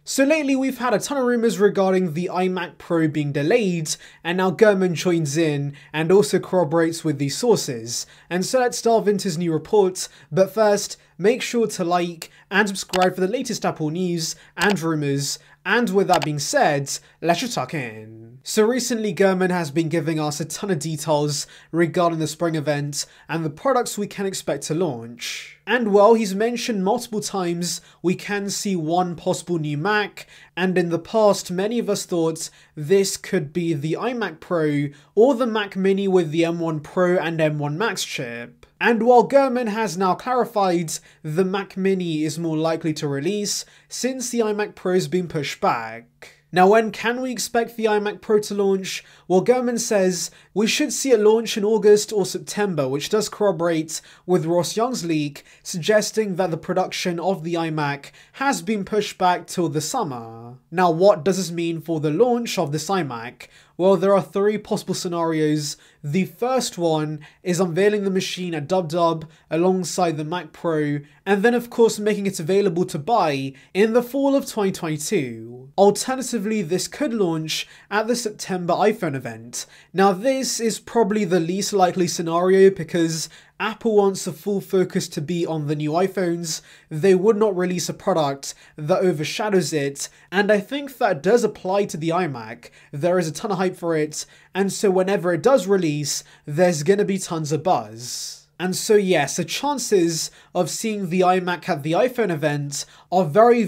So lately we've had a ton of rumours regarding the iMac Pro being delayed, and now Gurman joins in and also corroborates with these sources. And so let's delve into his new report, but first, make sure to like and subscribe for the latest Apple news and rumours. And with that being said, let's just tuck in. So recently Gurman has been giving us a ton of details regarding the spring event and the products we can expect to launch. And well, he's mentioned multiple times we can see one possible new Mac, and in the past many of us thought this could be the iMac Pro or the Mac Mini with the M1 Pro and M1 Max chip. And while Gurman has now clarified the Mac Mini is more likely to release since the iMac Pro has been pushed back. Now, when can we expect the iMac Pro to launch? Well, Gurman says we should see it launch in August or September, which does corroborate with Ross Young's leak, suggesting that the production of the iMac has been pushed back till the summer. Now, what does this mean for the launch of this iMac? Well, there are three possible scenarios. The first one is unveiling the machine at DubDub alongside the Mac Pro, and then of course making it available to buy in the fall of 2022. Alternatively, this could launch at the September iPhone event. Now this is probably the least likely scenario because Apple wants the full focus to be on the new iPhones. They would not release a product that overshadows it, and I think that does apply to the iMac. There is a ton of hype for it, and so whenever it does release, there's gonna be tons of buzz. And so yes, the chances of seeing the iMac at the iPhone event are very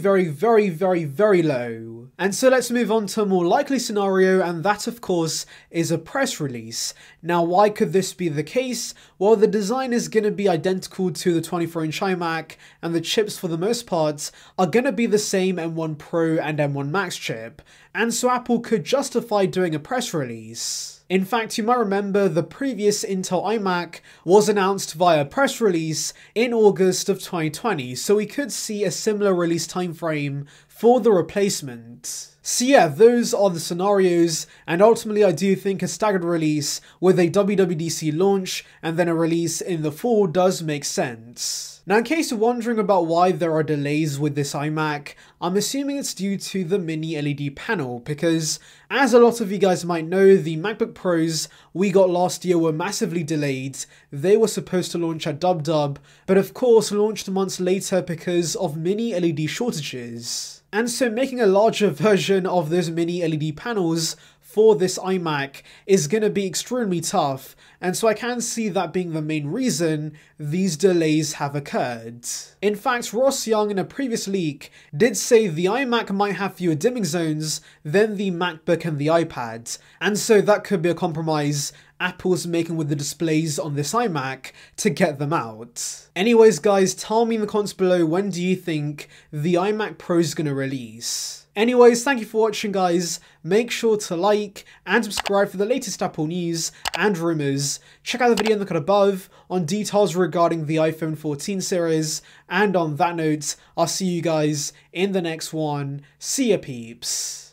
low. And so let's move on to a more likely scenario, and that of course is a press release. Now why could this be the case? Well, the design is going to be identical to the 24-inch iMac, and the chips for the most part are going to be the same M1 Pro and M1 Max chip, and so Apple could justify doing a press release. In fact, you might remember the previous Intel iMac was announced via press release in August of 2020, so we could see a similar release timeframe for the replacement. So yeah, those are the scenarios, and ultimately I do think a staggered release with a WWDC launch and then a release in the fall does make sense. Now, in case you're wondering about why there are delays with this iMac, I'm assuming it's due to the mini LED panel, because as a lot of you guys might know, the MacBook Pros we got last year were massively delayed. They were supposed to launch at DubDub, but of course launched months later because of mini LED shortages. And so making a larger version of those mini LED panels for this iMac is going to be extremely tough, and so I can see that being the main reason these delays have occurred. In fact, Ross Young in a previous leak did say the iMac might have fewer dimming zones than the MacBook and the iPad, and so that could be a compromise Apple's making with the displays on this iMac to get them out. Anyways guys, tell me in the comments below, when do you think the iMac Pro is going to release? Anyways, thank you for watching guys. Make sure to like and subscribe for the latest Apple news and rumours. Check out the video in the card above on details regarding the iPhone 14 series. And on that note, I'll see you guys in the next one. See ya peeps.